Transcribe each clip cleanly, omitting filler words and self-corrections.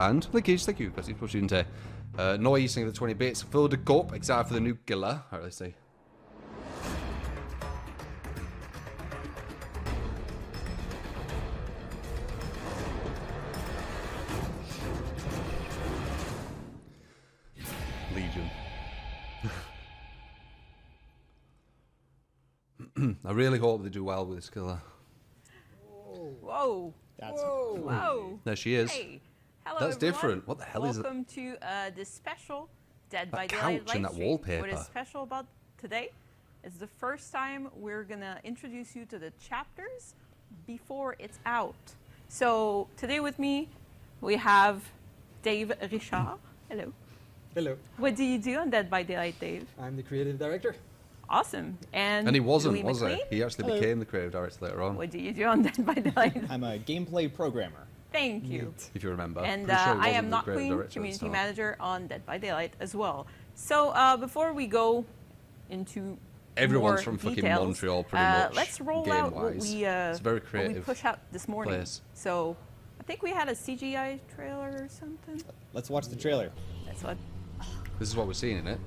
And Lickage, thank you, because he's pushing into Noise using the 20 bits. Filled a cup, excited for the new Gilla. Alright, let's see. Legion. I really hope they do well with this killer. Whoa. That's Whoa. There she is. Hey. Hello, That's everyone. different. What the hell is it? Welcome to this special Dead by That Daylight couch and live that stream. wallpaper. What is special about today is the first time we're going to introduce you to the chapters before it's out. So today with me, we have Dave Richard. Hello. Hello, What do you do on Dead by Daylight, Dave? I'm the creative director. Awesome. And And he wasn't, Louis was he? McLean? He actually Hello. became the creative director later on, What do you do on Dead by Daylight? I'm a gameplay programmer. Thank you. if you remember. And Pretty sure he I wasn't am the Not creative Queen, director at the community start. manager on Dead by Daylight as well. So before we go into Everyone's more from fucking details, Montreal, pretty much. let's roll out what game-wise. we It's very what we creative push out this morning. place. So I think we had a CGI trailer or something. Let's watch the trailer. That's what. This is what we're seeing in it.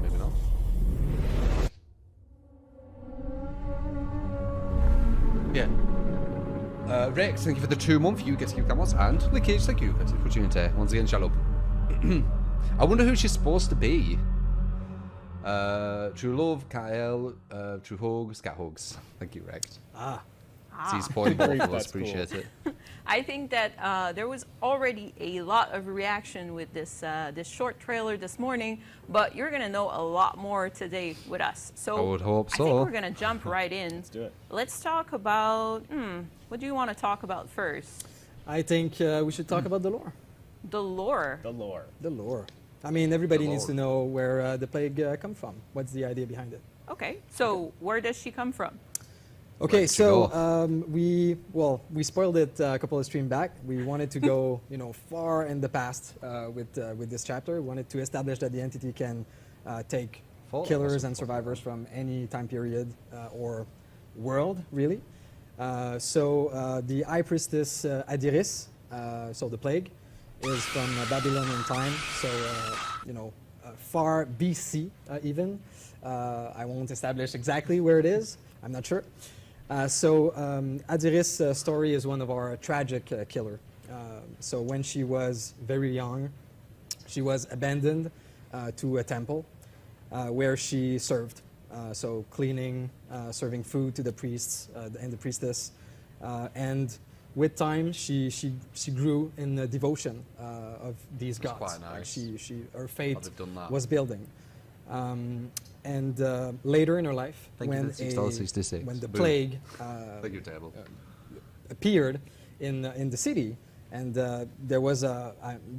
Maybe not. Yeah. Rex, thank you for the 2-month. You get to keep cameras. And Lickage, thank you. That's for tuning in. Once again, shut up. I wonder who she's supposed to be. True Love, Kyle, True Hugs, Cat Hugs. Thank you, Rex. See, spoiling both of us. That's cool. Appreciate it. I think that there was already a lot of reaction with this this short trailer this morning, but you're gonna know a lot more today with us. So I would hope I think so. we're gonna jump right in. Let's do it. Let's talk about. What do you want to talk about first? I think we should talk about the lore. The lore. The lore. The lore. I mean, everybody The needs to lore. know where the plague come from. What's the idea behind it? Okay, so where does she come from? Okay, Right, so sure. we spoiled it a couple of streams back. We wanted to go, far in the past with this chapter. We wanted to establish that the entity can take Follow killers us. and survivors from any time period or world, really. So the High Priestess Adiris, so the plague, is from Babylonian time. So far BC even. I won't establish exactly where it is. I'm not sure. Adiris' story is one of our tragic killer. So when she was very young, she was abandoned to a temple where she served. So cleaning, serving food to the priests and the priestess. And with time, she grew in the devotion of these That's gods. quite nice. Her How faith they've done that. was building. Later in her life, Thank you when, for the $6.66. when the Boom. plague Thank you, table. appeared in the city, and there was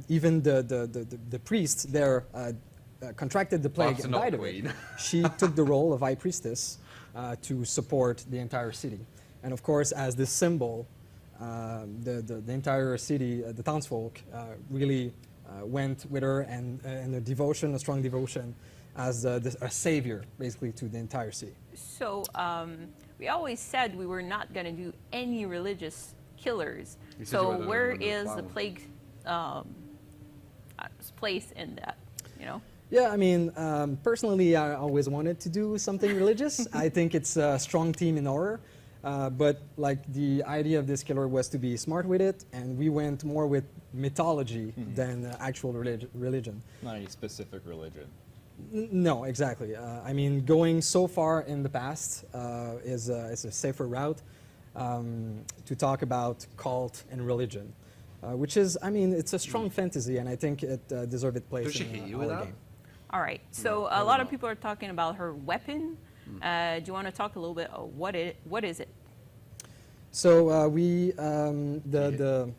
even the priests there contracted the plague Perhaps and not died of it. queen. She took the role of high priestess to support the entire city, and of course, as this symbol, the entire city, the townsfolk, really went with her and a devotion, a strong devotion, as a savior, basically, to the entire city. So we always said we were not going to do any religious killers. You said you So were gonna where remove the is the flower. plague place in that? Yeah, I mean, personally, I always wanted to do something religious. I think it's a strong theme in horror. But like the idea of this killer was to be smart with it, and we went more with mythology than actual religion. Not any specific religion. No, exactly. I mean, going so far in the past is a safer route to talk about cult and religion, which is, I mean, it's a strong fantasy, and I think it deserves its place Does she in hit you our with that? game. All right. So a lot of people are talking about her weapon. Do you want to talk a little bit? What is it? So the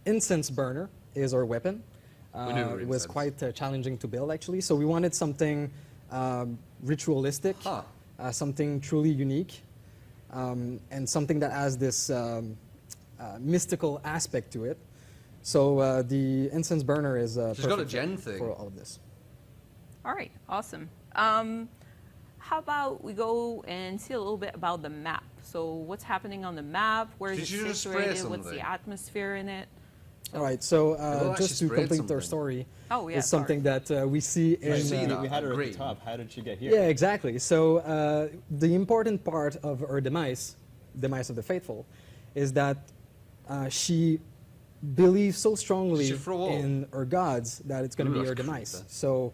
incense burner is our weapon. We knew It was incense. quite challenging to build, actually. So we wanted something ritualistic, Huh. something truly unique, and something that has this mystical aspect to it. So the incense burner is She's got a perfect gen thing. for all of this. All right. Awesome. how about we go and see a little bit about the map? So what's happening on the map? Where is Did you it just spray situated? What's the something? atmosphere in it? All right, so Well, just to actually sprayed complete our something. story, Oh, yeah, is something that we see in. I see that. we had her at Great. the top. How did she get here? Yeah, exactly. So the important part of her demise of the faithful, is that she believes so strongly She throw up. in her gods that it's going to Ooh, be her that's demise. creepy. So,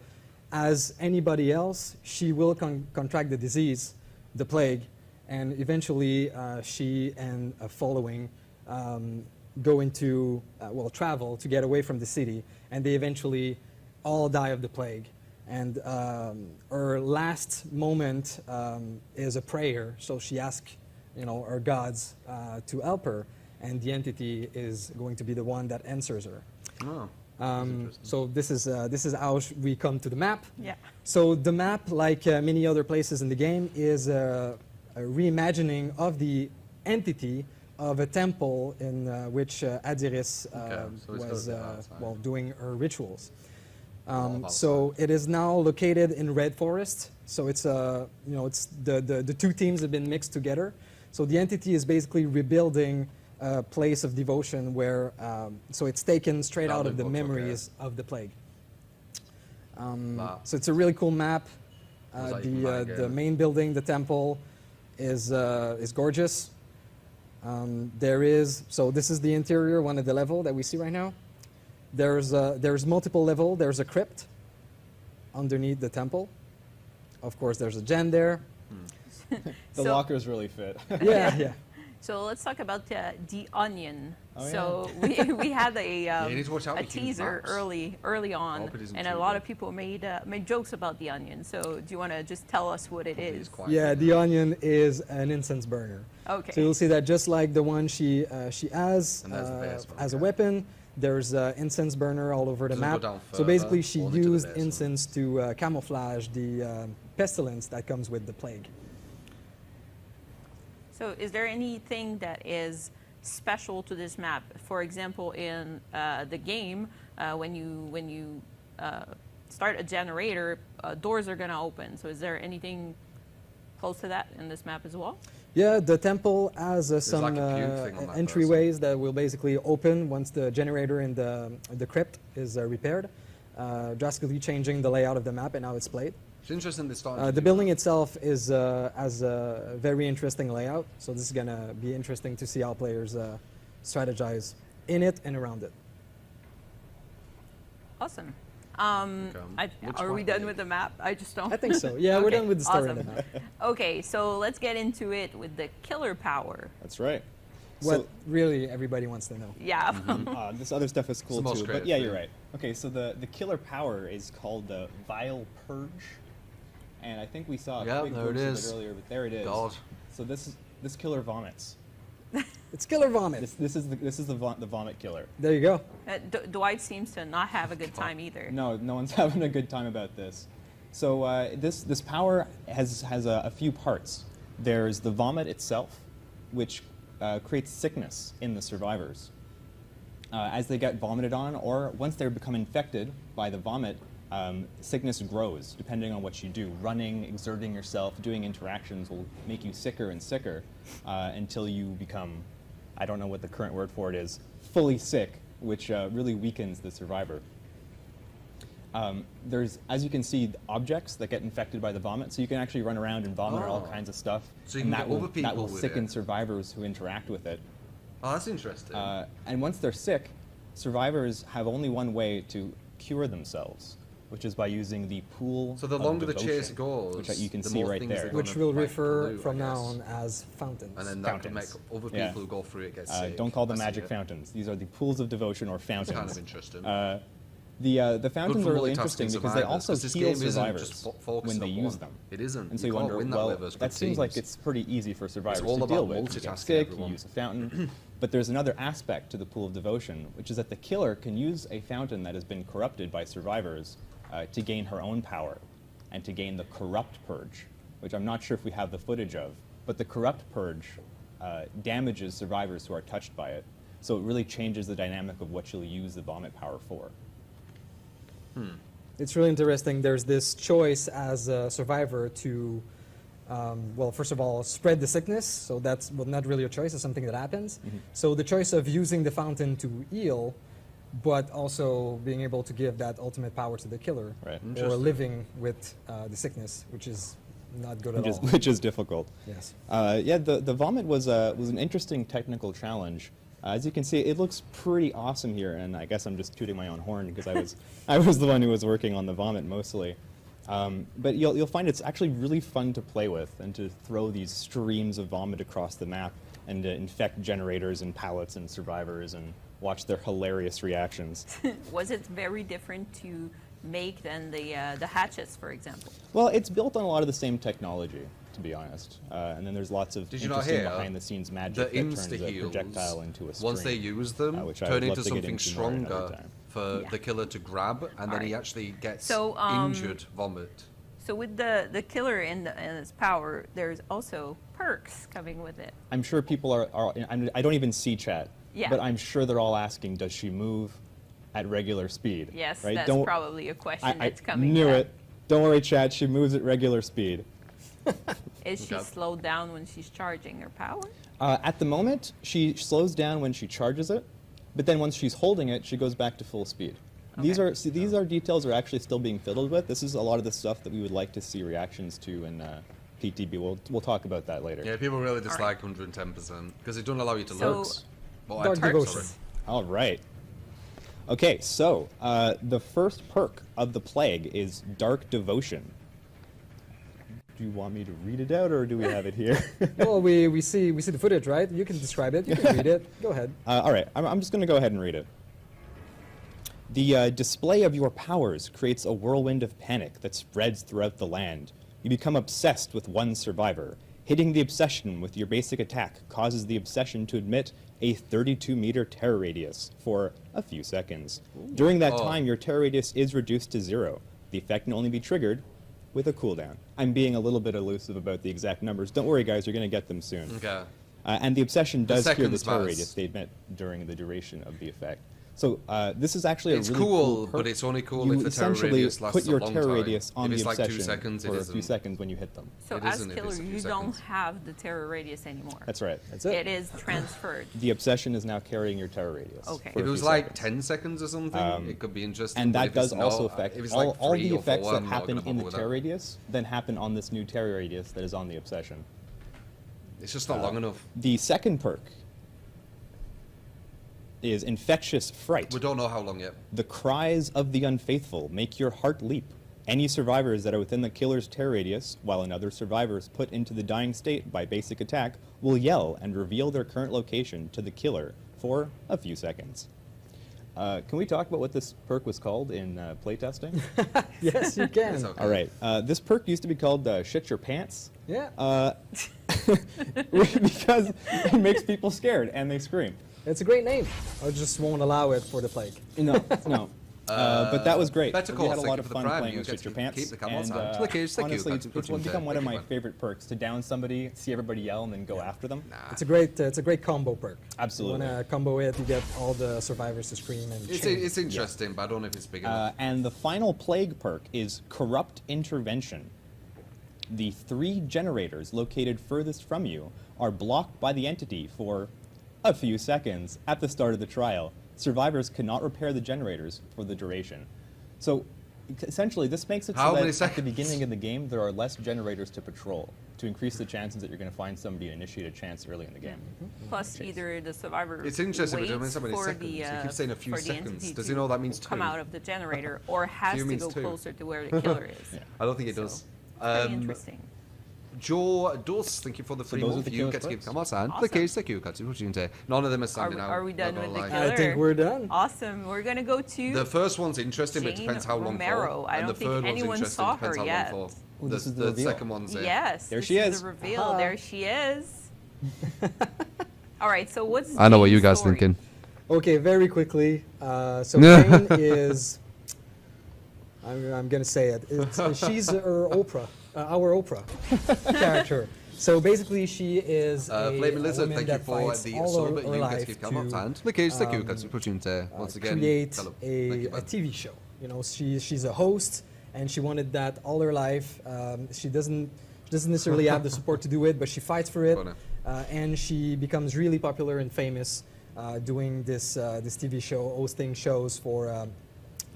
as anybody else, she will contract the disease, the plague, and eventually she and a following go into, travel to get away from the city, and they eventually all die of the plague. And her last moment is a prayer, so she asks, her gods to help her, and the entity is going to be the one that answers her. Oh, that's interesting. So this is how we come to the map. Yeah. So the map, like many other places in the game, is a reimagining of the entity of a temple in which Adiris so it's was gotta be outside. doing her rituals. All So it is now located in Red Forest. So it's it's the two teams have been mixed together. So the entity is basically rebuilding a place of devotion where so it's taken straight out of the Okay. memories of the plague. Wow. So it's a really cool map. Looks like you can buy a The game. main building, the temple, is gorgeous. This is the interior, one of the level that we see right now. There's multiple level. There's a crypt underneath the temple. Of course, there's a gen there. The So- lockers really fit. Yeah. So let's talk about the onion. Oh, So we had a you need to watch out a with King's teaser Maps. early on, hope it isn't and a too lot good. of people made jokes about the onion. So do you want to just tell us what it Hopefully is? it's quiet. Yeah, the onion is an incense burner. Okay. So you'll see that just like the one she has And there's the base one, as a okay. weapon, there's incense burner all over the Does it go map. down So basically, further, she only to the used base one? incense to camouflage the pestilence that comes with the plague. So is there anything that is special to this map? For example, in the game, when you start a generator, doors are going to open. So is there anything close to that in this map as well? Yeah, the temple has some like a puke thing on that entryways that will basically open once the generator in the crypt is repaired, drastically changing the layout of the map and how it's played. It's interesting they started. The building itself has a very interesting layout, so this is going to be interesting to see how players strategize in it and around it. Awesome. Which Are we one? done with the map? I just don't. I think so. Yeah, we're Okay, done with the story awesome. of the map. Okay, so let's get into it with the killer power. That's right. What really everybody wants to know. Yeah. This other stuff is cool the most too. But creative yeah, thing. you're right. Okay, so the killer power is called the Vile Purge, and I think we saw a Yeah, quick there it glimpse is. of it earlier, but there it is. God. So this killer vomits. It's killer vomit. This is the vomit killer. There you go. Dwight seems to not have a good time either. No one's having a good time about this. So this power has a few parts. There's the vomit itself, which creates sickness in the survivors. As they get vomited on, or once they become infected by the vomit, sickness grows depending on what you do. Running, exerting yourself, doing interactions will make you sicker and sicker until you become, I don't know what the current word for it is, fully sick, which really weakens the survivor. There's, as you can see, objects that get infected by the vomit, so you can actually run around and vomit on all Oh. kinds of stuff, So you and can that get will, other people that will with sicken it. survivors who interact with it. Oh, that's interesting. And once they're sick, survivors have only one way to cure themselves, which is by using the pool So the of longer the devotion, chase goes, which you can the see more right things there. they're Which gonna will like refer pollute, from I now guess. on as fountains. And then that can make Fountains. other Yeah. people who go through it get sick. Don't call them I see magic it. fountains. These are the pools of devotion or fountains. Kind of interesting. The Good fountains for are really multitasking interesting because they survivors, also 'cause this heal game isn't survivors just focused when they on use one. them. It isn't. And so You you can't wonder, win that well, with us that good seems like teams. it's pretty easy for survivors all to about deal with. You get multitasking, sick, everyone. you use a fountain. But there's another aspect to the pool of devotion, which is that the killer can use a fountain that has been corrupted by survivors to gain her own power and to gain the corrupt purge, which I'm not sure if we have the footage of. But the corrupt purge damages survivors who are touched by it. So it really changes the dynamic of what you'll use the vomit power for. It's really interesting. There's this choice as a survivor to well, first of all, spread the sickness. So that's well, not really a choice. It's something that happens. So the choice of using the fountain to heal, but also being able to give that ultimate power to the killer, Right. or Interesting. living with the sickness, which is not good at all. Which is difficult. Yes. Yeah, the vomit was an interesting technical challenge. As you can see, it looks pretty awesome here, and I guess I'm just tooting my own horn because I was the one who was working on the vomit mostly. But you'll find it's actually really fun to play with and to throw these streams of vomit across the map and to infect generators and pallets and survivors and watch their hilarious reactions. Was it very different to make than the hatchets, for example? Well, it's built on a lot of the same technology, to be honest. And then there's lots of Did you not interesting hear behind-the-scenes magic the that turns a insta-heals, projectile into a stream. once they use them, which I turn would love into to get something into more another stronger time. for Yeah. the killer to grab, and then he Alright. actually gets So, injured vomit. So with the killer and its power, there's also perks coming with it. I'm sure people are I don't even see chat, Yeah. but I'm sure they're all asking, does she move at regular speed? Yes, right? that's probably a question I that's coming. knew up. it. Don't worry, chat, she moves at regular speed. Is she Okay. slowed down when she's charging her power? At the moment, she slows down when she charges it, but then once she's holding it, she goes back to full speed. These Okay. these are details are actually still being fiddled with. This is a lot of the stuff that we would like to see reactions to in PTB. We'll talk about that later. Yeah, people really dislike 110% because it doesn't allow you to So- look. Well, Dark type, Devotion. sorry. All right. Okay, so the first perk of the plague is Dark Devotion. Do you want me to read it out, or do we have it here? Well, we see the footage, right? You can describe it. You can read it. Go ahead. All right, I'm just going to go ahead and read it. The display of your powers creates a whirlwind of panic that spreads throughout the land. You become obsessed with one survivor. Hitting the obsession with your basic attack causes the obsession to emit a 32-meter terror radius for a few seconds. During that Oh. time, your terror radius is reduced to 0. The effect can only be triggered with a cooldown. I'm being a little bit elusive about the exact numbers. Don't worry, guys, you're going to get them soon. Okay. And the obsession does cure the seconds terror matters. radius they emit during the duration of the effect. So this is actually It's a really cool, perk. but it's only cool You if the terror essentially radius lasts put your a long terror time. radius on If the it's like 2 obsession seconds, it for a few isn't. seconds when you hit them. So It as isn't if killer, it's a few you don't seconds. have the terror radius anymore. That's right. That's it. It is transferred. The obsession is now carrying your terror radius. Okay. for If a it was few like seconds. 10 seconds or something, it could be interesting. And but that if it's does also not, affect if it's all, like all 3 the or 4, effects that I'm not happen gonna in the bother with terror that. radius then happen on this new terror radius that is on the obsession. It's just not long enough. The second perk is Infectious Fright. We don't know how long yet. The cries of the unfaithful make your heart leap. Any survivors that are within the killer's terror radius, while another survivor is put into the dying state by basic attack, will yell and reveal their current location to the killer for a few seconds. Can we talk about what this perk was called in playtesting? Yes, you can. It's okay. All right. This perk used to be called Shit Your Pants Yeah. because it makes people scared and they scream. It's a great name. I just won't allow it for the plague. No, no. But that was great. Better We Call had a Saul, lot thank of you for the fun Prime. playing You with get Shit Your to Pants. keep the cameras and, on. Click here, thank you. honestly, That's it's what you become do. one of Thank my you, man. favorite perks to down somebody, see everybody yell, and then go after them. It's a great combo perk. Absolutely. You want to combo it, you get all the survivors to scream and change. It's interesting, but I don't know if it's big enough. And the final plague perk is Corrupt Intervention. The 3 generators located furthest from you are blocked by the entity for a few seconds at the start of the trial. Survivors cannot repair the generators for the duration. So essentially, this makes it How so many that at the seconds? beginning of the game, there are less generators to patrol to increase the chances that you're going to find somebody and initiate a chance early in the game. Plus, either the survivor It's interesting, but it waits means how many for seconds. the He keeps saying a few for the seconds. entity Does to he know that means come 2? out of the generator, or has Few to means go 2. closer to where the killer is. I don't think it So, does. Very interesting. Joe Dos, thank you for the free those are move. the You killer's get to keep perks. comments and Awesome. the case, thank you. None of them are Are, standing out. are we done not with gonna the lie. killer? I think we're done. Awesome. We're gonna go to The first one's interesting, but it Jane depends how long Romero. for. I And don't the think third one's anyone interesting, saw depends her how yet. long for. Well, this is the the reveal. second one's there. Yes, There this she is is. the reveal. Aha. There she is. All right. So what's I know what Jane's you guys story? thinking. Okay, very quickly. So Jane is. I'm gonna say it. She's our Oprah character. So basically, she is a Flaming Lizard, woman thank you that for fights the all sub. her You get to life keep comments to, and the case, thank you. Got to put you into once again. create hello. Thank you, a man. TV show. You know, she's a host, and she wanted that all her life. She doesn't She doesn't necessarily have the support to do it, but she fights for it, Funny. and she becomes really popular and famous doing this TV show, hosting shows for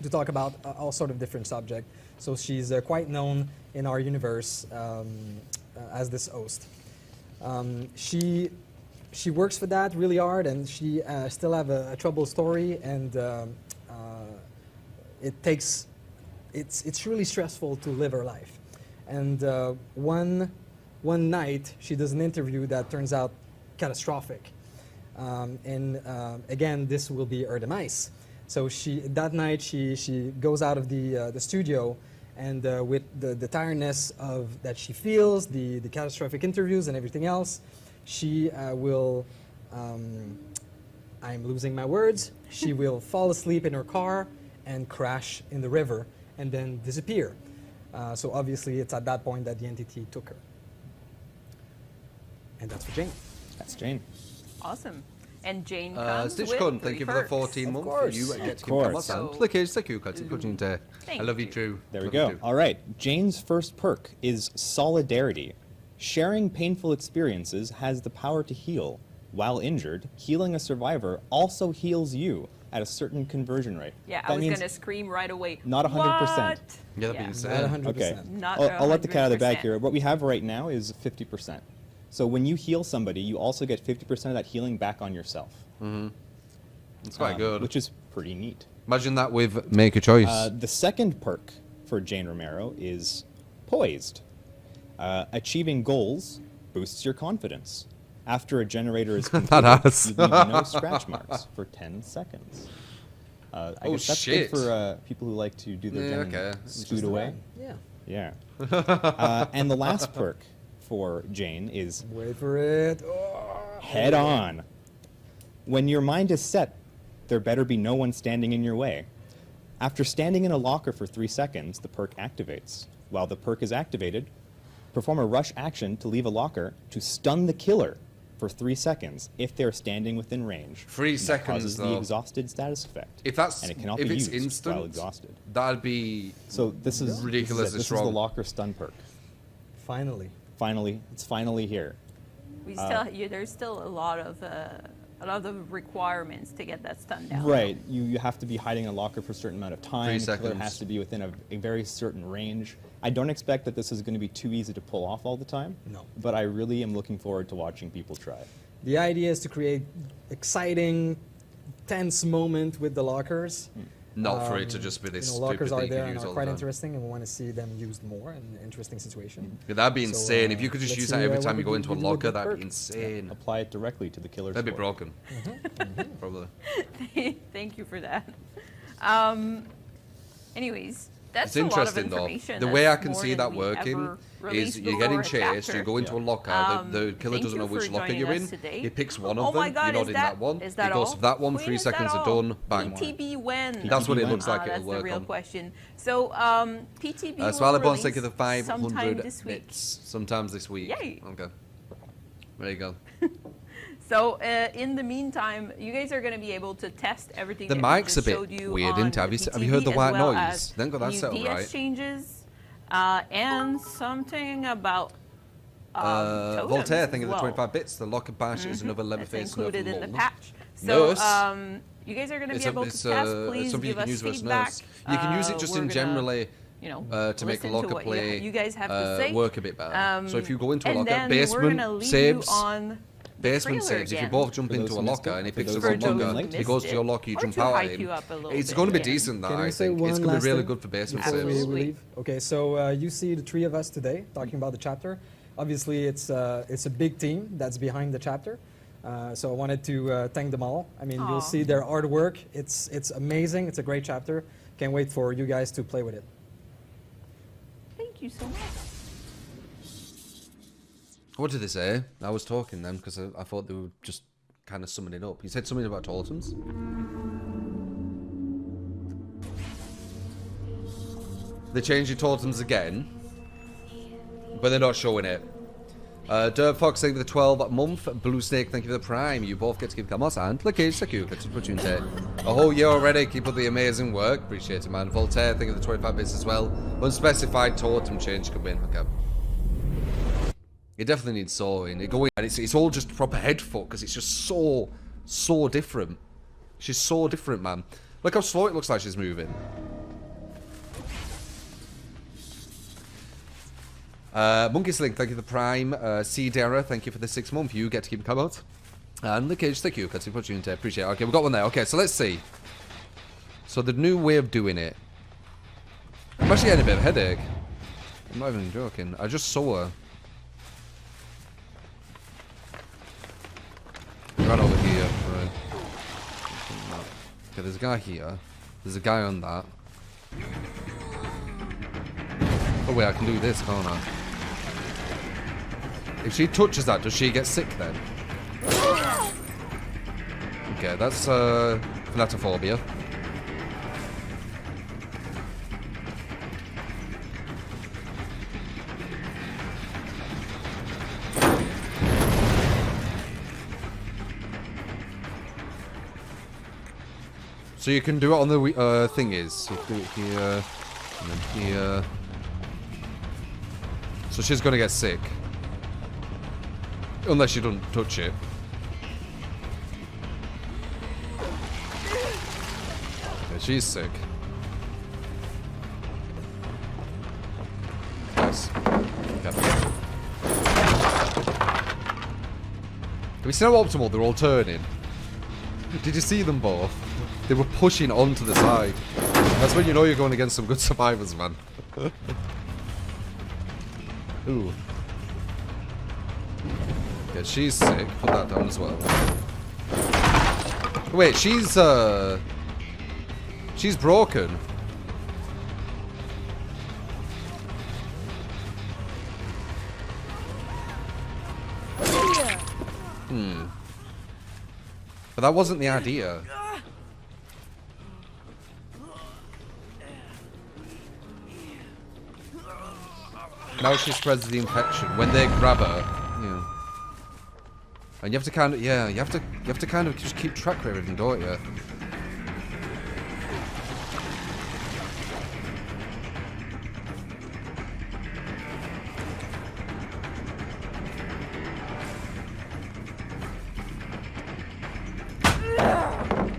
to talk about all sort of different subjects. So she's quite known in our universe as this host. She works for that really hard, and she still have a troubled story, and it's really stressful to live her life. And one night she does an interview that turns out catastrophic, and again this will be her demise. So that night she goes out of the studio, and with the tiredness that she feels, the catastrophic interviews and everything else, she will, I'm losing my words, she will fall asleep in her car and crash in the river and then disappear. So obviously it's at that point that the entity took her. And that's for Jane. That's Jane. Awesome. And Jane comes Stitch with Kun, thank you for the perks. 14 month. course. You get to course. keep us and click here, thank you, Cut. I Thank love you, you. Drew. There we Love you go. too. All right. Jane's first perk is solidarity. Sharing painful experiences has the power to heal. While injured, healing a survivor also heals you at a certain conversion rate. Yeah, That I was means going to scream right away. not 100%. What? Yeah, that'd be insane. Not 100%. Okay. Not I'll let the cat out of the bag 100%. here. What we have right now is 50%. So when you heal somebody, you also get 50% of that healing back on yourself. It's quite good. Which is pretty neat. Imagine that with Make a Choice. The second perk for Jane Romero is poised. Achieving goals boosts your confidence. After a generator is completed, Badass. you leave no scratch marks for 10 seconds. I Oh, guess that's shit. good for people who like to do their Yeah, gen okay. and scoot away. Yeah. Yeah. And the last perk for Jane is Wait for it. Oh, head on. When your mind is set, there better be no one standing in your way. After standing in a locker for 3 seconds, the perk activates. While the perk is activated, perform a rush action to leave a locker to stun the killer for 3 seconds if they're standing within range. 3 And that seconds, causes the though. exhausted status effect. If that's and it cannot if be it's used instant, while exhausted. that'd be So this is ridiculously This is strong. the locker stun perk. finally. Finally, it's finally here. We still, there's still a lot of requirements to get that stun down. Right. You have to be hiding in a locker for a certain amount of time. 3 The killer seconds. has to be within a very certain range. I don't expect that this is going to be too easy to pull off all the time. No. But I really am looking forward to watching people try. The idea is to create exciting, tense moment with the lockers. not for it to just be this You know, stupid lockers thing are you there can and use are all the quite time. interesting, and we want to see them used more in interesting situations. Yeah, that'd be So, insane. If you could just let's use see, that every what time we you go can into a do with locker, the that'd be perk. insane. Apply it directly to the killer's That'd be score. broken. Probably. Thank you for that. Anyways, that's It's a lot of interesting though. information. The way I That's can more see than that we working ever is released you're before getting a chased, you chapter. go into a locker, the killer Thank doesn't know you which for locker joining you're us in. today. He picks one of Oh them, my God, you're not is in that- that one. is that He goes all? for that one, Wait, 3 is that seconds are all? done, bang. PTB when? That's what it looks like That's it'll work the real on. question. So PTB will Swallowbones, thank you release for the sometime 500 this week. bits. Sometimes this week. Yay. Okay. There you go. So in the meantime, you guys are going to be able to test everything. The that we mic's just a bit showed you weird, on isn't it? Have the you heard the PTB, white as well noise? as Then got that new settled DS right. changes, and something about Voltaire, totems thank as you for the well. 25 bits. The locker bash is another That's Leatherface included in the Nerf patch. So Nurse. you guys are going to It's be able to it's, test. Please something you give can us use versus feedback. nurse. You can use it just We're in gonna, generally you know, to make a listen locker what play you guys have to say. work a bit better. So if you go into a and locker, then we're basement gonna leave saves. you on Basement trailer saves. If you again. both jump For those into a who missed locker it, and he for picks those up who a tuned in locker, late. he goes to your locker, you Or jump to out hype at you him. up a little It's bit, going to be yeah. decent, Can I I say think. one It's going to last be really thing good for basement before saves. we leave? Okay, so you see the three of us today talking about the chapter. Obviously, it's a big team that's behind the chapter. So I wanted to thank them all. I mean, Aw. you'll see their artwork. It's amazing. It's a great chapter. Can't wait for you guys to play with it. Thank you so much. What did they say? I was talking then because I thought they were just kind of summing it up. You said something about totems. They changed your totems again, but they're not showing it. Dirt Fox, thank you for the 12 month. Blue Snake, thank you for the Prime. You both get to give Kamos and Lakage, thank you. That's what you say. A whole year already. Keep up the amazing work. Appreciate it, man. Voltaire, thank you for the 25 bits as well. Unspecified totem change come in. Okay. It definitely needs sewing. It's all just proper head foot because it's just so different. She's so different, man. Look how slow it looks like she's moving. Monkey Sling, thank you for the Prime. C. Dara, thank you for the 6 month. You get to keep them out. And the cage, thank you. That's the opportunity. Appreciate it. Okay, we've got one there. Okay, so let's see. So the new way of doing it. I'm actually getting a bit of a headache. I'm not even joking. I just saw her. Right over here. Right. Okay, there's a guy here. There's a guy on that. Oh wait, I can do this, can't I? If she touches that, does she get sick then? Okay, that's thanatophobia. So you can do it on the thingies. So do it here, and then here. So she's gonna get sick. Unless you don't touch it. Yeah, she's sick. Nice. Okay. Have you seen how optimal they're all turning? Did you see them both? They were pushing onto the side. That's when you know you're going against some good survivors, man. Ooh. Yeah, she's sick. Put that down as well. Wait, she's broken. But that wasn't the idea. Now she spreads the infection when they grab her. Yeah. And you have to kind of, yeah, you have to kind of just keep track of everything, don't you?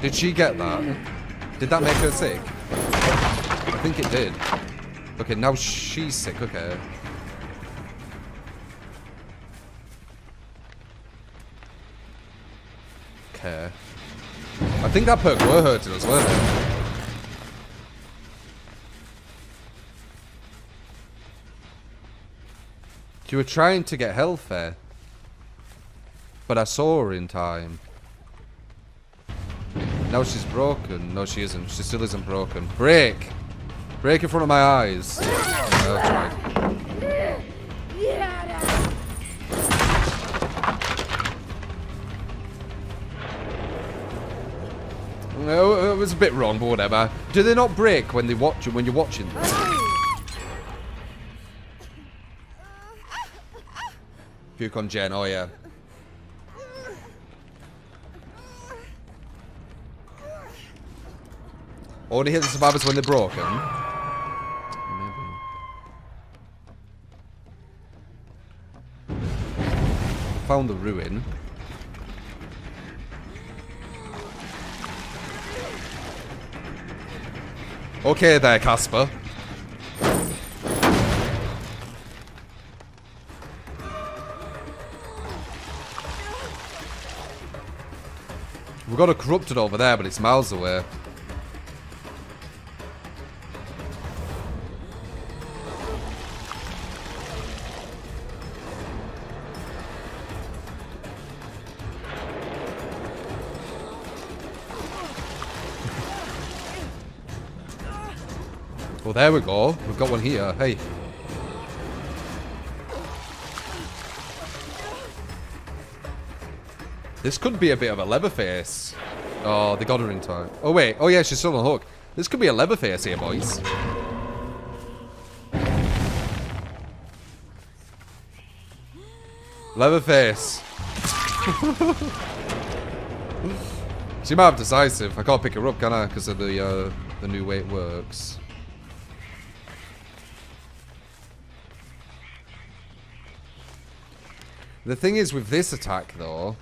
Did she get that? Did that make her sick? I think it did. Okay, now she's sick, okay. Okay. I think that perk were hurting us, weren't they? You were trying to get health there. But I saw her in time. Now she's broken. No, she isn't. She still isn't broken. Break! Break in front of my eyes. That's right. No, it was a bit wrong, but whatever. Do they not break when they watch when you're watching them? Puke on Jen. Oh yeah. Only hit the survivors when they're broken. Maybe. Found the ruin. Okay there, Casper. We've got a corrupted over there, but it's miles away. Well, there we go. We've got one here. Hey. This could be a bit of a Leatherface. Oh, they got her in time. Oh, wait. Oh, yeah, she's still on the hook. This could be a Leatherface here, boys. Leatherface. She might have decisive. I can't pick her up, can I? Because of the new way it works. The thing is with this attack, though...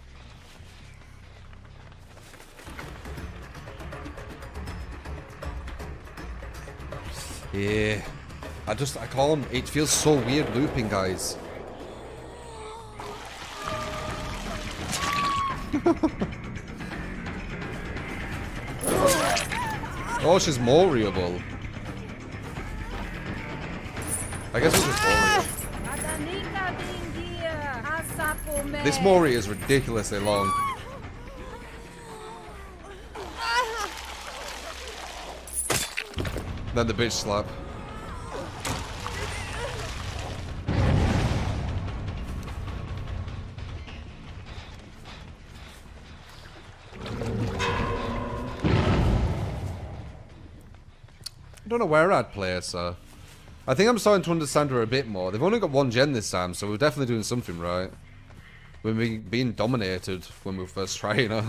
Yeah. I can't... It feels so weird looping, guys. Oh, she's Moriable. I guess it's just Mori. This Mori is ridiculously long. Then the bitch slap. I don't know where I'd place her. I think I'm starting to understand her a bit more. They've only got one gen this time, so we're definitely doing something right. We're being dominated when we were first trying her.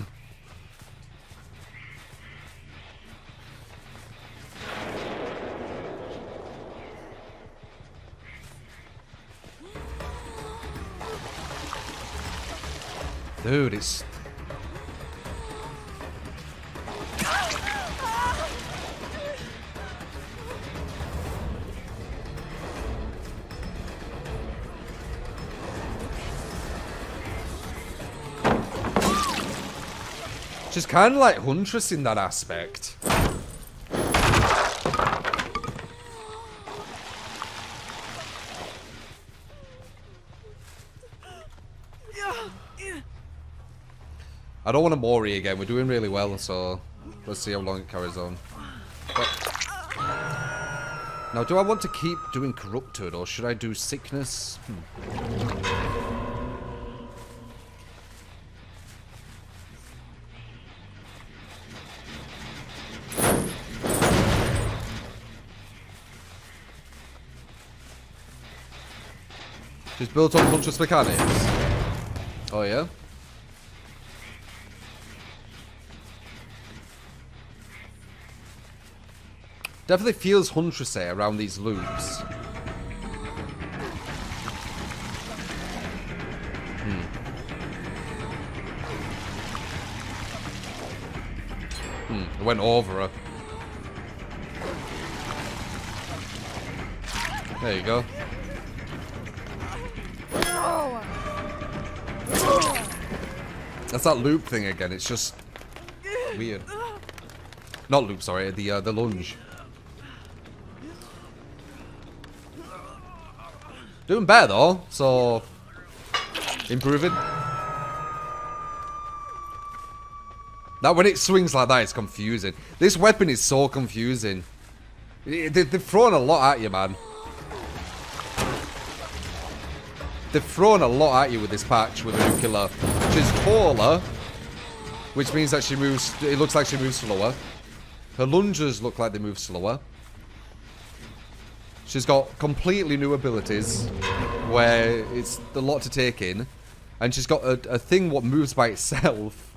Dude, it's... She's kind of like Huntress in that aspect. I don't want to Mori again. We're doing really well, so let's see how long it carries on. But now, do I want to keep doing Corrupted, or should I do Sickness? She's built on Huntress mechanics. Oh yeah? Definitely feels Huntress-y around these loops. It went over her. There you go. That's that loop thing again. It's just weird. Not loop, sorry. The lunge. Doing better though, so improving. That when it swings like that, it's confusing. This weapon is so confusing. They've thrown a lot at you, man. They've thrown a lot at you with this patch with a new killer. She's taller, which means that she moves. It looks like she moves slower. Her lunges look like they move slower. She's got completely new abilities where it's a lot to take in. And she's got a thing what moves by itself.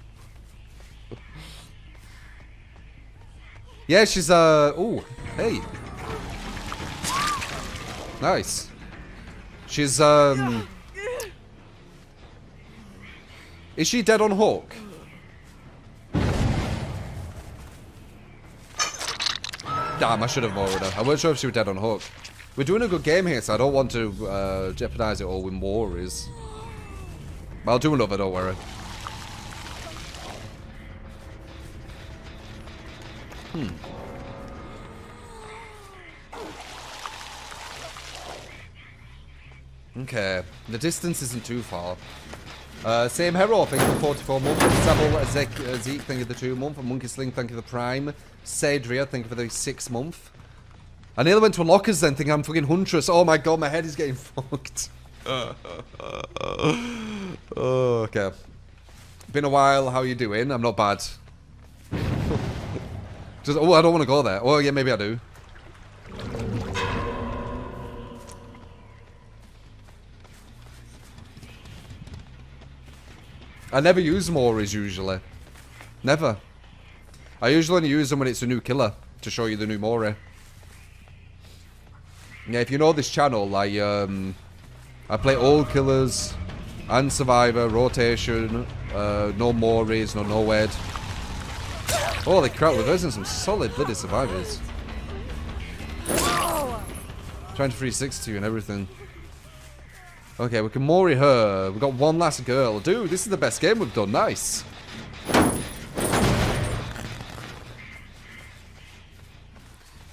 Yeah, she's ooh, hey. Nice. She's is she dead on Hawk? Damn, I should have moored her. I wasn't sure if she was dead on Hawk. We're doing a good game here, so I don't want to jeopardize it all with Moris. I'll do another, don't worry. Okay, the distance isn't too far. Same Hero, thank you for 44 months. Savile Zeke, thank you for the 2 month. Monkey Sling, thank you for the Prime. Cedria, thank you for the 6 month. I nearly went to Lockers then, thinking I'm fucking Huntress. Oh my god, my head is getting fucked. Okay. Been a while, how you doing? I'm not bad. Just, oh, I don't want to go there. Oh yeah, maybe I do. I never use Moris usually. Never. I usually only use them when it's a new killer to show you the new Mori. Yeah, if you know this channel, I play old killers And Survivor, rotation, no Moris, no Nowed. Holy crap, we're versing some solid bloody survivors. Trying to 360 and everything. Okay, we can Mori her. We've got one last girl. Dude, this is the best game we've done. Nice.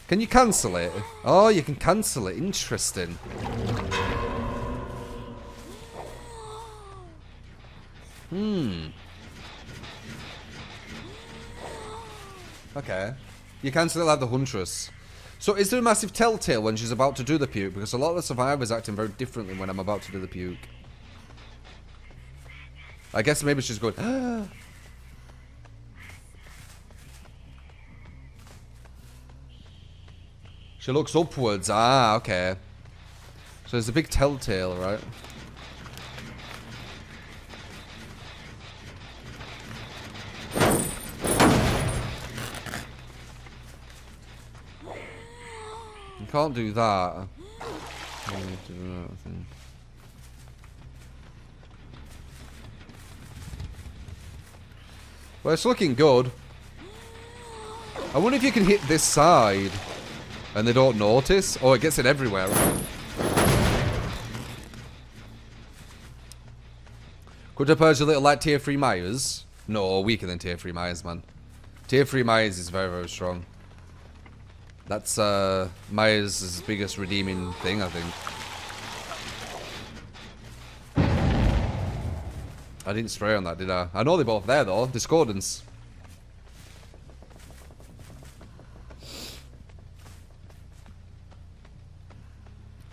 Can you cancel it? Oh, you can cancel it. Interesting. Okay. You cancel it like the Huntress. So is there a massive telltale when she's about to do the puke? Because a lot of the survivors acting very differently when I'm about to do the puke. I guess maybe she's going... She looks upwards. Ah, okay. So there's a big telltale, right? You can't do that. Well, it's looking good. I wonder if you can hit this side and they don't notice. Oh, it gets it everywhere. Could I purge a little like tier 3 Myers? No, weaker than tier 3 Myers, man. Tier 3 Myers is very, very strong. That's Myers' biggest redeeming thing, I think. I didn't spray on that, did I? I know they're both there, though. Discordance.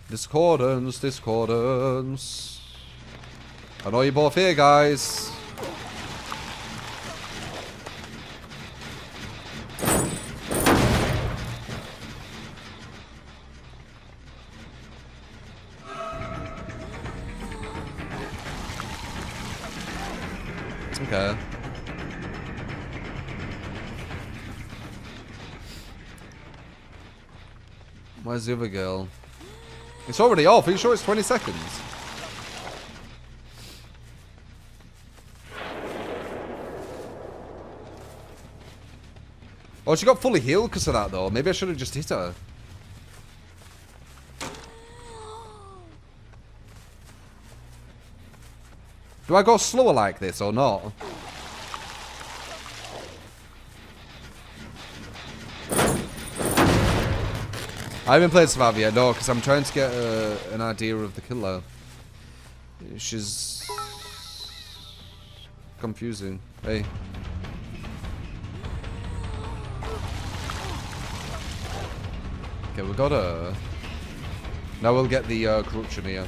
Discordance, discordance. I know you're both here, guys. Okay. Where's the other girl? It's already off. Are you sure it's 20 seconds? Oh, she got fully healed because of that, though. Maybe I should have just hit her. Do I go slower like this or not? I haven't played Survivor yet, no, because I'm trying to get an idea of the killer. She's confusing. Hey. Okay, we got her. Now we'll get the corruption here.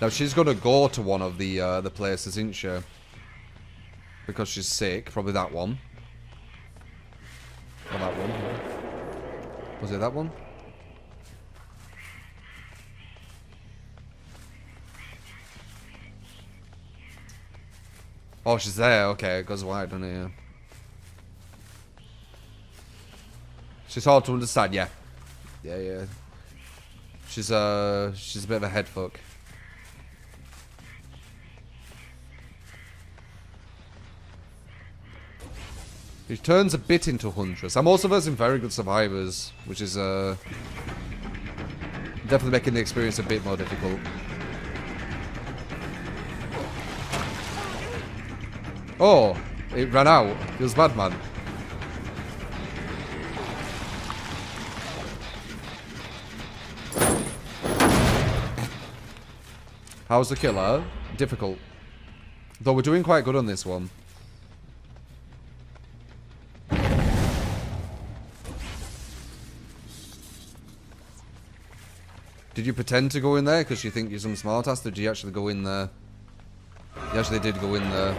Now she's gonna go to one of the places, isn't she? Because she's sick. Probably that one. Or that one. Was it that one? Oh, she's there. Okay, it goes wide, doesn't it? Yeah. She's hard to understand. Yeah. Yeah, yeah. She's a bit of a head fuck. He turns a bit into Huntress. I'm also versing very good survivors, which is definitely making the experience a bit more difficult. Oh, it ran out. It was bad, man. How's the killer? Difficult. Though we're doing quite good on this one. Did you pretend to go in there because you think you're some smart ass? Did you actually go in there? You actually did go in there.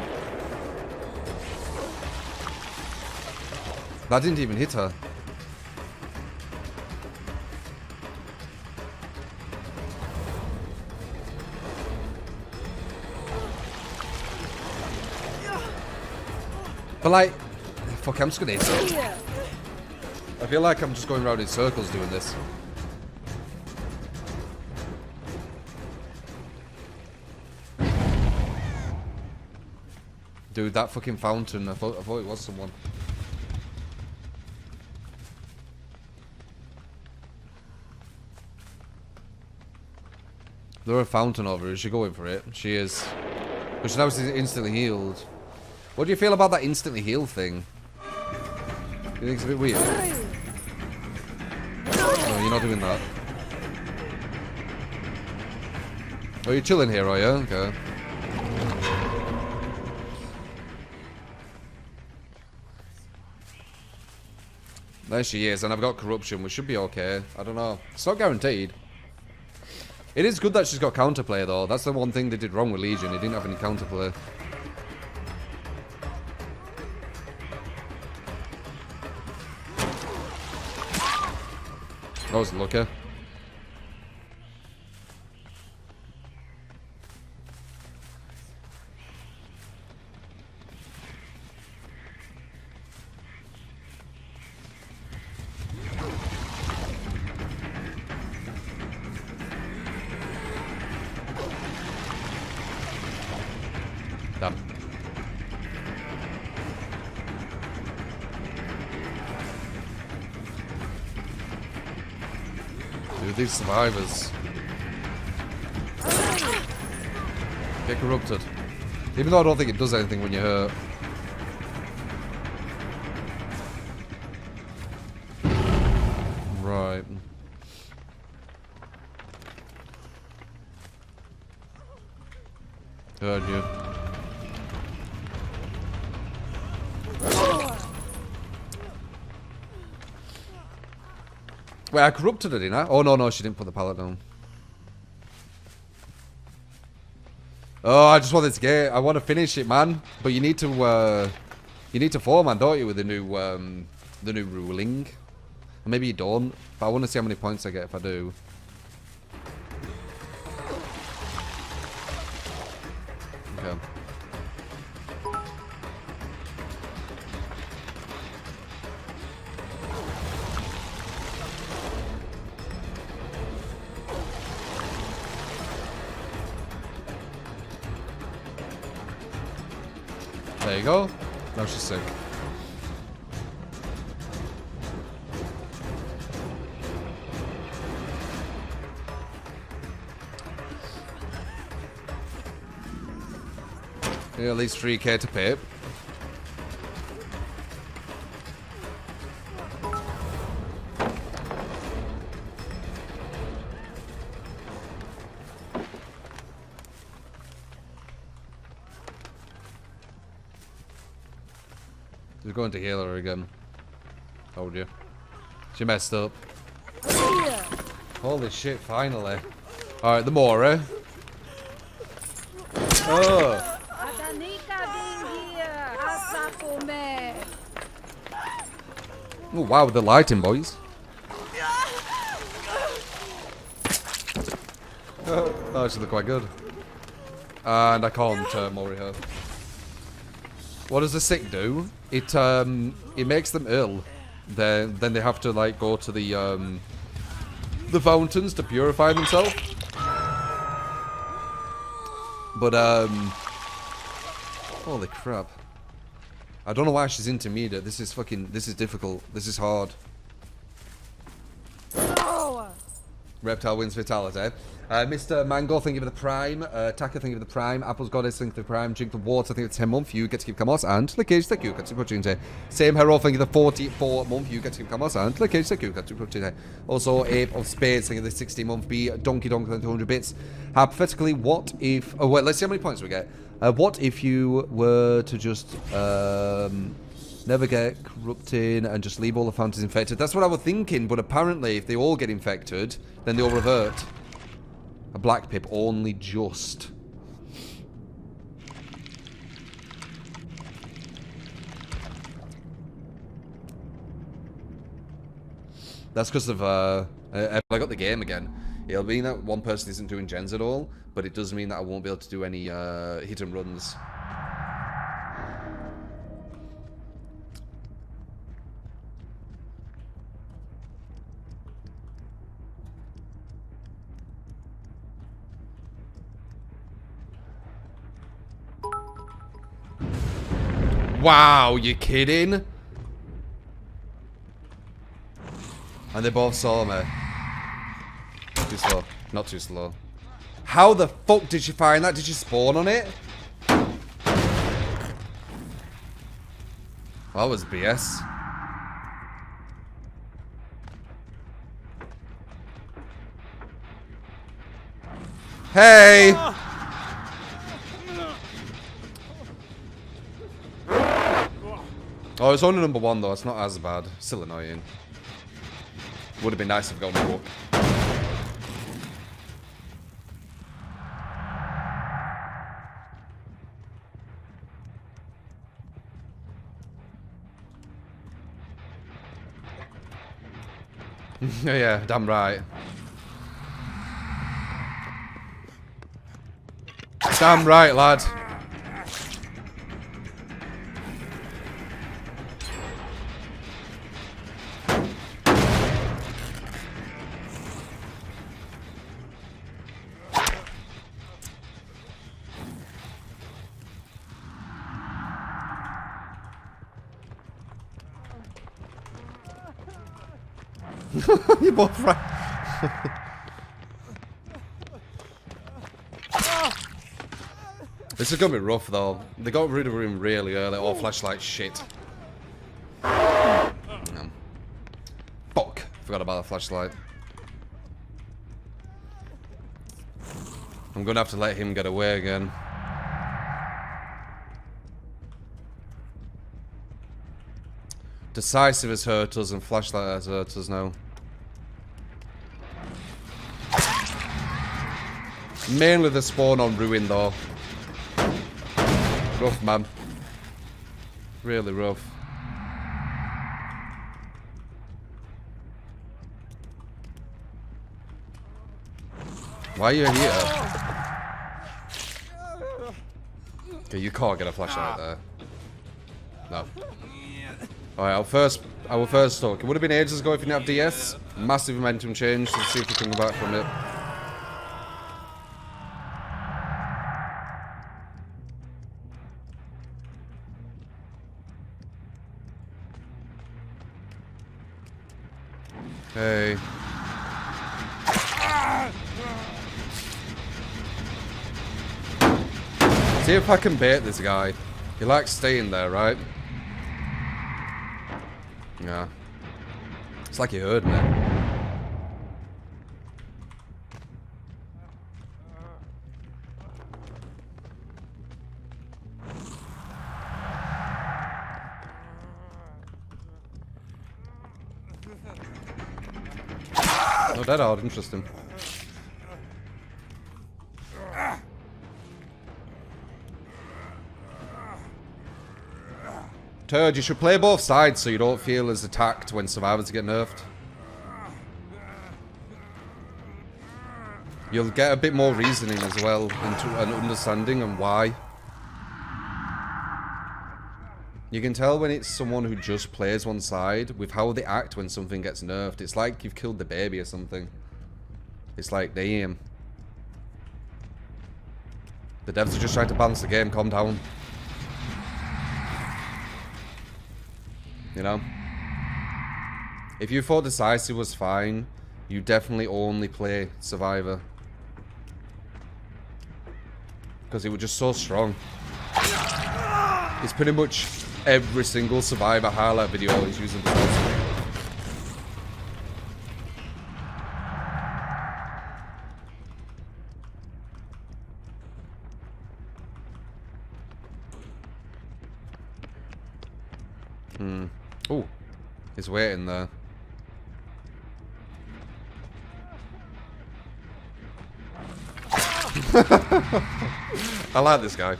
That didn't even hit her. But like, fuck, I'm just gonna hit her. Okay, feel like I'm just going around in circles doing this. Dude, that fucking fountain, I thought it was someone. There's a fountain over her. Is she going for it? She is. But now she's instantly healed. What do you feel about that instantly heal thing? You think it's a bit weird? No, you're not doing that. Oh, you're chilling here, are you? Okay. There she is, and I've got corruption, which should be okay. I don't know. It's not guaranteed. It is good that she's got counterplay, though. That's the one thing they did wrong with Legion. He didn't have any counterplay. That was lucky. Damn. Dude, these survivors. Get corrupted. Even though I don't think it does anything when you're hurt. Right. Heard you. Wait, I corrupted her, didn't I? Oh, no, she didn't put the pallet down. Oh, I just wanted to get... I want to finish it, man. But you need to, foreman, don't you, with the new ruling? Or maybe you don't. But I want to see how many points I get if I do. Okay. There you go. Now she's sick. Yeah, at least 3k to pay. We're going to heal her again. Told you. She messed up. Holy shit, finally. Alright, the Mora. Oh. Oh, wow, the lighting, boys. Oh, she look quite good. And I can't Mori her. What does the sick do? It makes them ill. Then they have to like go to the fountains to purify themselves. But holy crap. I don't know why she's intermediate. This is difficult. This is hard. Reptile wins fatality. Mr. Mango, thank you for the prime. Taka, thank you for the prime. Apple's Goddess, thank you for the prime. Drink the Water, thank you for the 10 month. You get to keep Kamos and Lakage, thank you. Get to watching today. Same Hero, thank you for the 44 month. You get to keep Kamos and Lakage, thank you. Get to watching today. Also, Ape of Spades, thank you for the 60 month. B Donkey Donk, thank you for 200 bits. Hypothetically, what if? Oh wait, let's see how many points we get. What if you were to just never get corrupted and just leave all the fountains infected? That's what I was thinking, but apparently if they all get infected, then they all revert. A black pip only just. That's because of I got the game again. It'll mean that one person isn't doing gens at all, but it does mean that I won't be able to do any hit and runs. Wow, you kidding? And they both saw me. Too slow. Not too slow. How the fuck did you find that? Did you spawn on it? That was BS. Hey! Oh, it's only number 1 though. It's not as bad. Still annoying. Would have been nice if I got my book. Yeah, damn right. Damn right, lad. You're both right. This is gonna be rough though. They got rid of him really early. All flashlight shit. Fuck. Forgot about the flashlight. I'm gonna have to let him get away again. Decisive has hurt us and flashlight has hurt us now. Mainly the spawn on Ruin though. Rough, man. Really rough. Why are you here? Okay, you can't get a flashlight there. No. Alright, our first talk. It would have been ages ago if you didn't have DS. Massive momentum change. Let's see if we can go back from it. Hey. See if I can bait this guy. He likes staying there, right? Yeah. It's like he heard me. Oh, that hard. Interesting. Turd, you should play both sides so you don't feel as attacked when survivors get nerfed. You'll get a bit more reasoning as well into an understanding on why. You can tell when it's someone who just plays one side with how they act when something gets nerfed. It's like you've killed the baby or something. It's like, damn. The devs are just trying to balance the game, calm down. You know? If you thought Decisive was fine, you definitely only play Survivor. Because it was just so strong. It's pretty much every single Survivor highlight video is using Decisive. Oh, he's waiting there. I like this guy.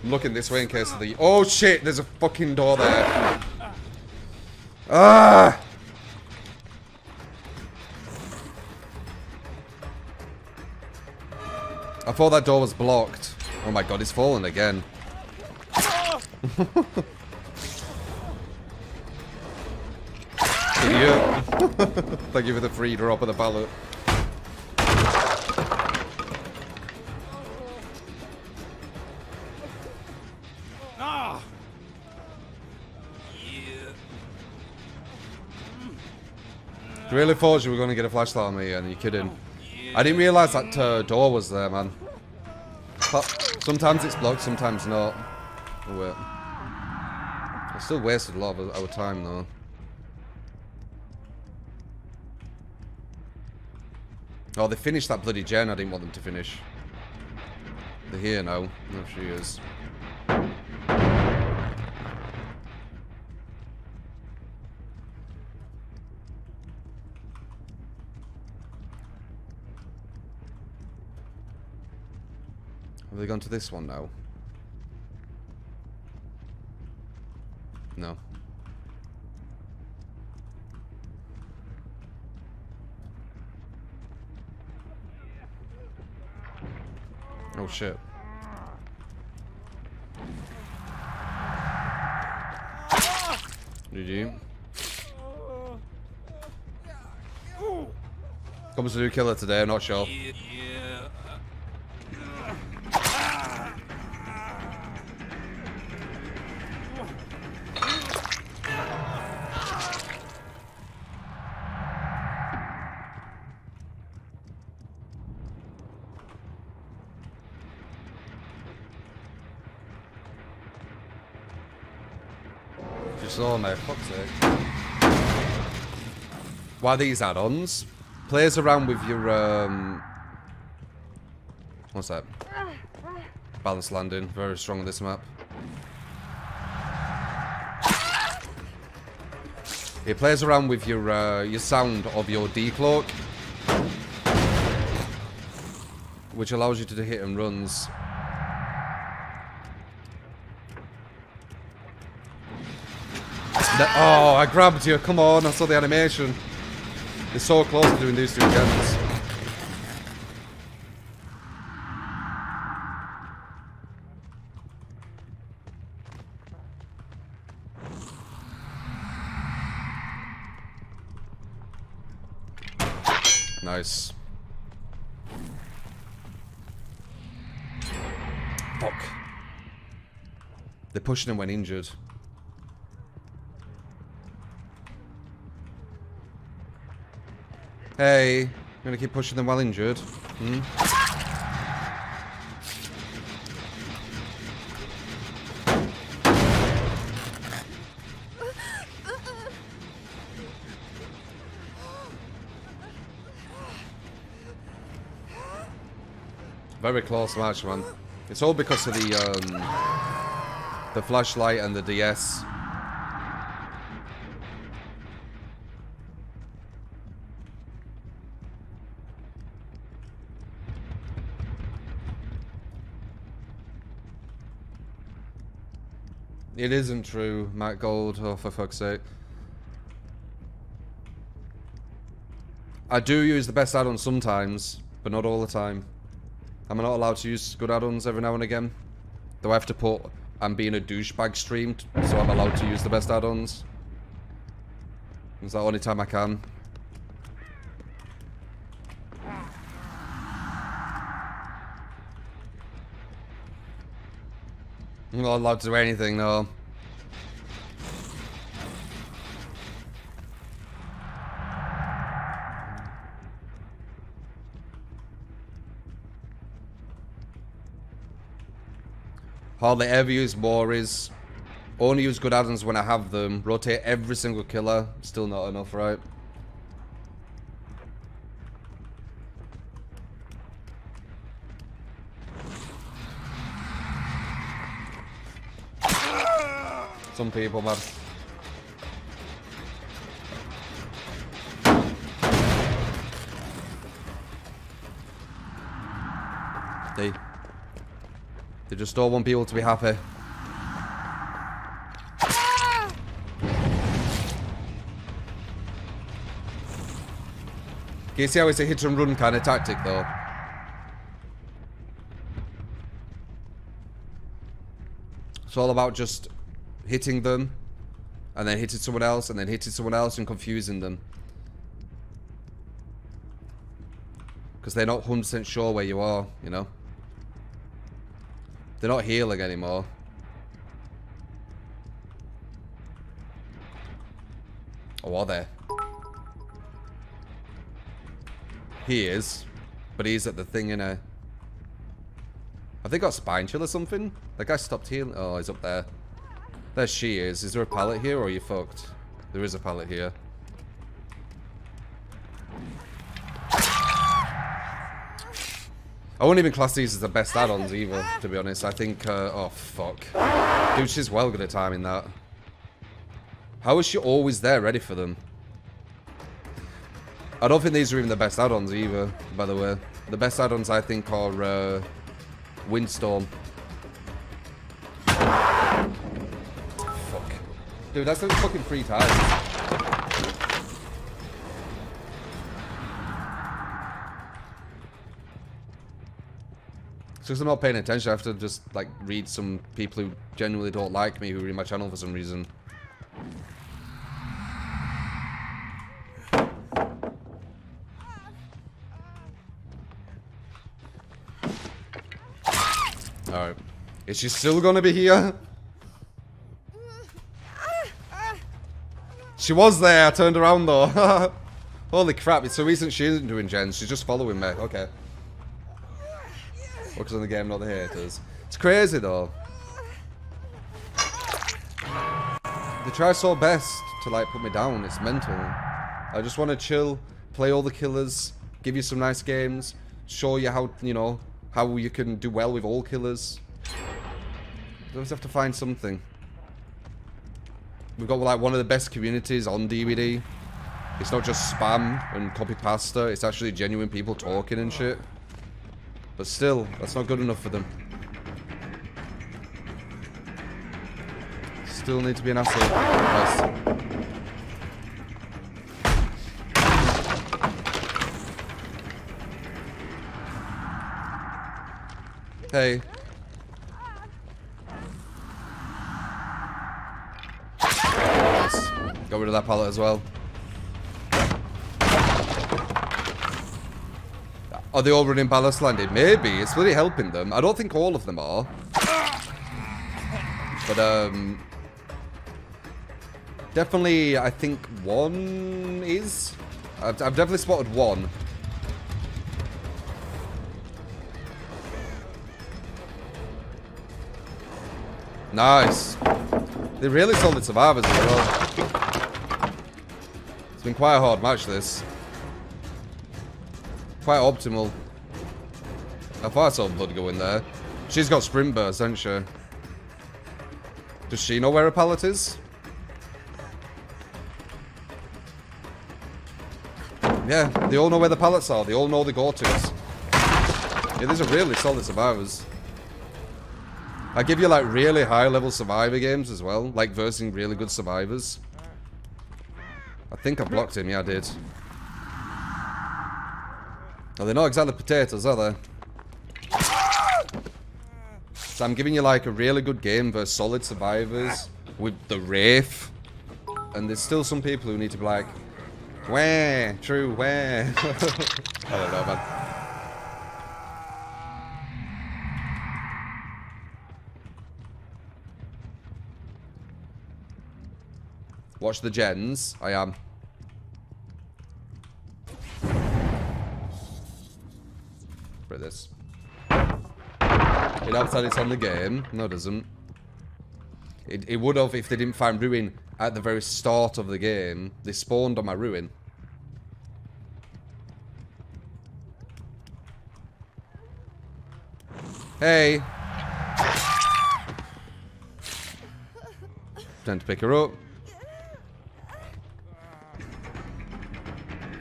I'm looking this way in case of the... Oh shit, there's a fucking door there. Ah! I thought that door was blocked. Oh my god, he's fallen again. Idiot. Thank you for the free drop of the ballot. Really thought you were going to get a flashlight on me, and you're kidding. I didn't realise that door was there, man. But sometimes it's blocked, sometimes not. Oh, wait. I still wasted a lot of our time, though. Oh, they finished that bloody gen I didn't want them to finish. They're here now. There she is. Have they gone to this one now? No. Oh shit. GG. Comes to do killer today, I'm not sure. Just saw me, fuck's sake. Why these add-ons? Plays around with your what's that? Balance landing, very strong on this map. It plays around with your sound of your decloak, which allows you to do hit and runs. Oh, I grabbed you. Come on, I saw the animation. They're so close to doing these two gens. Nice. Fuck. They're pushing him when injured. Hey, I'm gonna keep pushing them while injured. Hmm? Very close match, man. It's all because of the flashlight and the DS. It isn't true, Matt Gold. Oh, for fuck's sake. I do use the best add-ons sometimes, but not all the time. Am I not allowed to use good add-ons every now and again? Do I have to put I'm being a douchebag streamed, so I'm allowed to use the best add-ons? Is that the only time I can? I'm not allowed to do anything, no. Hardly ever use Moris. Only use good add-ons when I have them. Rotate every single killer. Still not enough, right? Some people, man. They just don't want people to be happy. Can you see how it's a hit and run kind of tactic, though? It's all about just hitting them, and then hitting someone else, and then hitting someone else, and confusing them. Because they're not 100% sure where you are, you know? They're not healing anymore. Or are they? He is. But he's at the thing in a... Have they got spine chill or something? That guy stopped healing. Oh, he's up there. There she is. Is there a pallet here or are you fucked? There is a pallet here. I wouldn't even class these as the best add-ons either, to be honest. I think, oh fuck. Dude, she's well good at timing that. How is she always there ready for them? I don't think these are even the best add-ons either, by the way. The best add-ons I think are, Windstorm. Fuck. Dude, that's like fucking 3 times. It's just I'm not paying attention. I have to just, like, read some people who genuinely don't like me who read my channel for some reason. Alright. Is she still gonna be here? She was there. I turned around, though. Holy crap. It's so recent she isn't doing gens. She's just following me. Okay. Focus on the game, not the haters. It's crazy, though. They try so best to, like, put me down. It's mental. I just want to chill, play all the killers, give you some nice games, show you how, you know, how you can do well with all killers. You always have to find something. We've got, like, one of the best communities on DBD. It's not just spam and copy pasta. It's actually genuine people talking and shit. But still, that's not good enough for them. Still need to be an asshole. Nice. Hey. Nice. Got rid of that pallet as well. Are they all running ballast landing? Maybe. It's really helping them. I don't think all of them are. But, definitely, I think one is. I've definitely spotted one. Nice. They're really solid survivors as well. It's been quite a hard match, this. Quite optimal. I thought I saw blood go in there. She's got sprint burst, hasn't she? Does she know where a pallet is? Yeah, they all know where the pallets are. They all know the go-tos. Yeah, these are really solid survivors. I give you, like, really high-level survivor games as well. Like, versing really good survivors. I think I blocked him. Yeah, I did. Oh, they're not exactly potatoes, are they? So I'm giving you, like, a really good game versus solid survivors with the Wraith. And there's still some people who need to be like, where? True, where? I don't know, man. Watch the gens. I am. For this. It helps that it's on the game. No, it doesn't. It would have if they didn't find Ruin at the very start of the game. They spawned on my Ruin. Hey. Time to pick her up.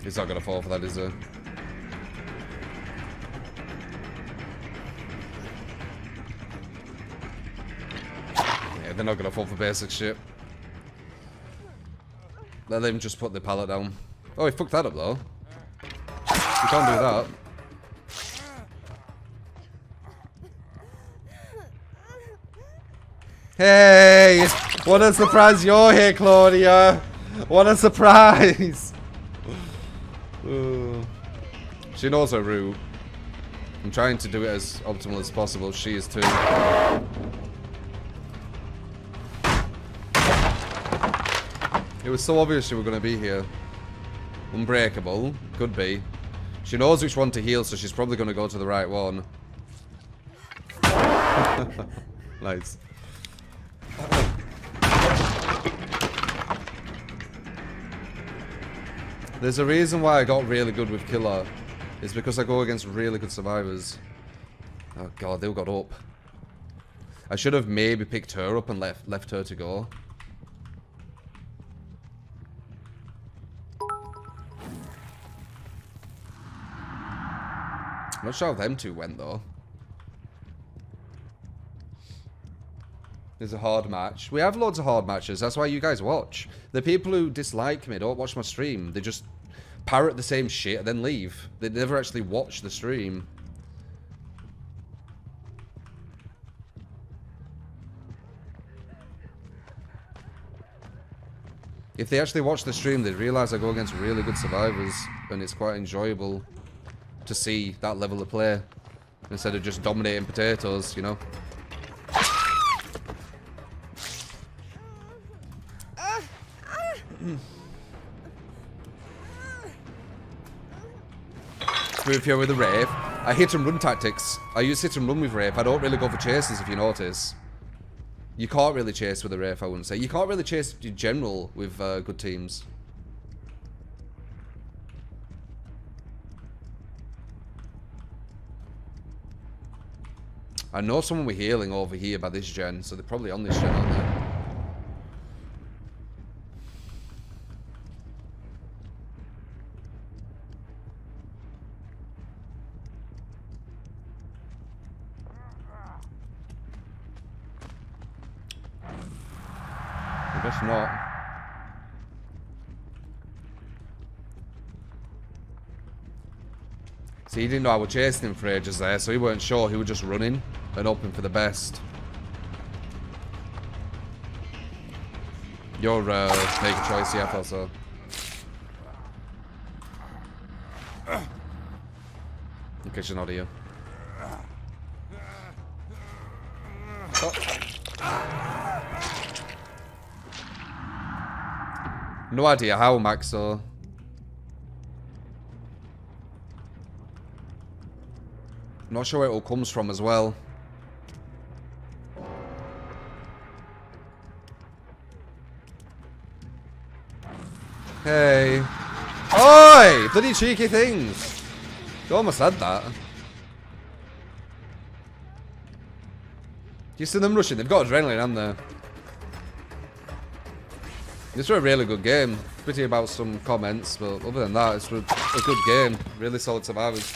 He's not gonna fall for that, is he? Yeah, they're not gonna fall for basic shit. Let them just put the pallet down. Oh, he fucked that up though. You can't do that. Hey! What a surprise you're here, Claudia! What a surprise! She knows her route. I'm trying to do it as optimal as possible. She is too. It was so obvious you were going to be here. Unbreakable. Could be. She knows which one to heal, so she's probably going to go to the right one. Nice. There's a reason why I got really good with Killer. It's because I go against really good survivors. Oh god, they all got up. I should have maybe picked her up and left her to go. I'm not sure how them two went though. There's a hard match. We have loads of hard matches. That's why you guys watch. The people who dislike me don't watch my stream. They just parrot the same shit and then leave. They never actually watch the stream. If they actually watch the stream, they'd realize I go against really good survivors, and it's quite enjoyable to see that level of play instead of just dominating potatoes, you know. Smooth here with the Wraith. I hit and run tactics. I use hit and run with Wraith. I don't really go for chases, if you notice. You can't really chase with a Wraith, I wouldn't say. You can't really chase in general with good teams. I know someone we're healing over here by this gen, so they're probably on this gen, aren't they? I guess not. See, he didn't know I was chasing him for ages there, so he weren't sure. He was just running and hoping for the best. You're make a choice, yeah, I thought so. Okay, she's not here. Oh. No idea how, Max, though. Not sure where it all comes from as well. Hey. Oi! Bloody cheeky things! You almost had that. You see them rushing? They've got adrenaline, haven't they? It's a really good game. Pretty about some comments, but other than that, it's a good game. Really solid survivors.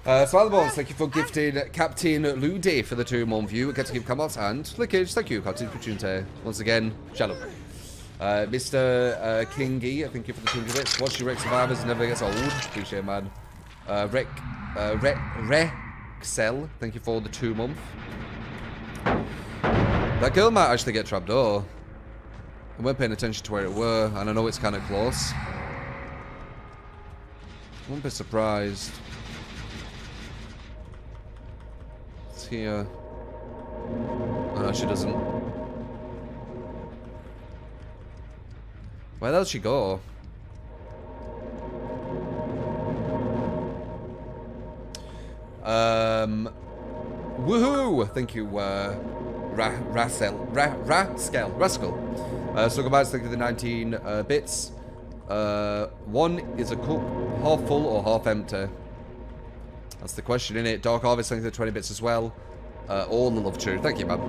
Smileballs, thank you for gifting Captain Ludy for the 2-month view. Get to give comments and Lickage, thank you, Captain Opportunity. Once again, shallow. Mr. Kingy, thank you for the 200 bits. Watch your Rex survivors, never gets old. Appreciate it, man. Rexel, thank you for the 2-month. That girl might actually get trapped door. I weren't paying attention to where it were, and I know it's kind of close. I won't be surprised. It's here. Oh, no, she doesn't. Where does she go? Woohoo! Thank you, Rascal. So goodbye, thank you for the 19 bits. One is a cup half full or half empty? That's the question, innit? Dark Harvest, thank you for the 20 bits as well. All the love true. Thank you, man.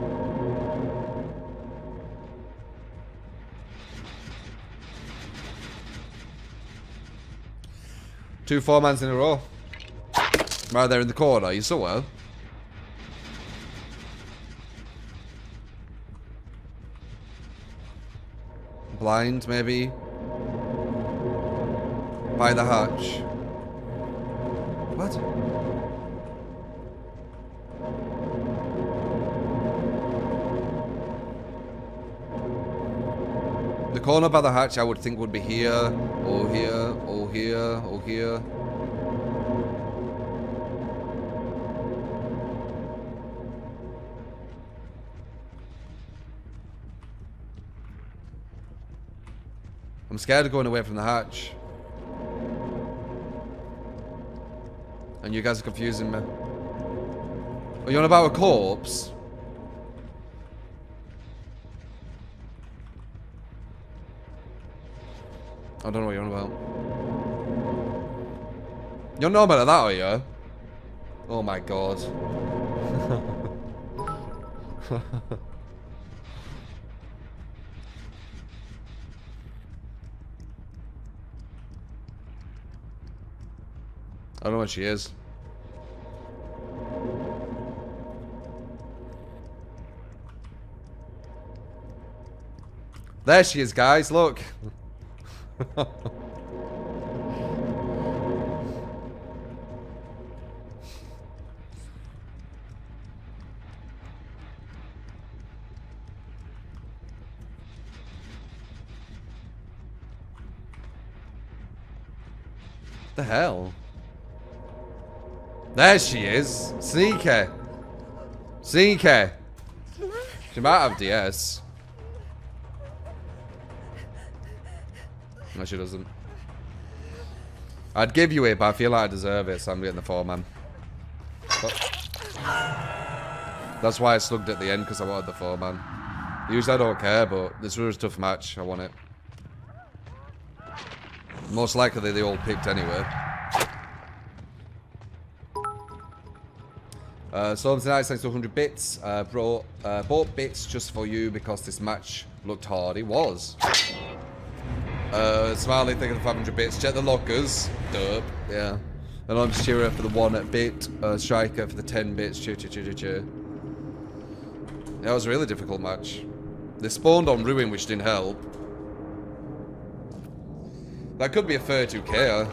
Two 4-mans in a row. Right there in the corner, you saw her. Blind, maybe. By the hatch. What? The corner by the hatch I would think would be here, or here, or here, or here. I'm scared of going away from the hatch. And you guys are confusing me. Are you on about a corpse? I don't know what you're on about. You're not about that, are you? Oh my god. I don't know what she is. There she is, guys, look. The hell? There she is. Sneaky. Sneaky. She might have DS. No, she doesn't. I'd give you it, but I feel like I deserve it, so I'm getting the 4-man. That's why I slugged at the end, because I wanted the 4-man. Usually I don't care, but this was a tough match. I want it. Most likely they all picked anyway. So tonight, thanks to 100 bits. Bought bits just for you because this match looked hard. It was. Smiley, thank you for the 500 bits. Check the lockers. Dope. Yeah. And I'm Shearer for the 1 bit. Striker for the 10 bits. Cheer, cheer, cheer, cheer, cheer. Yeah, it was a really difficult match. They spawned on Ruin, which didn't help. That could be a 32k.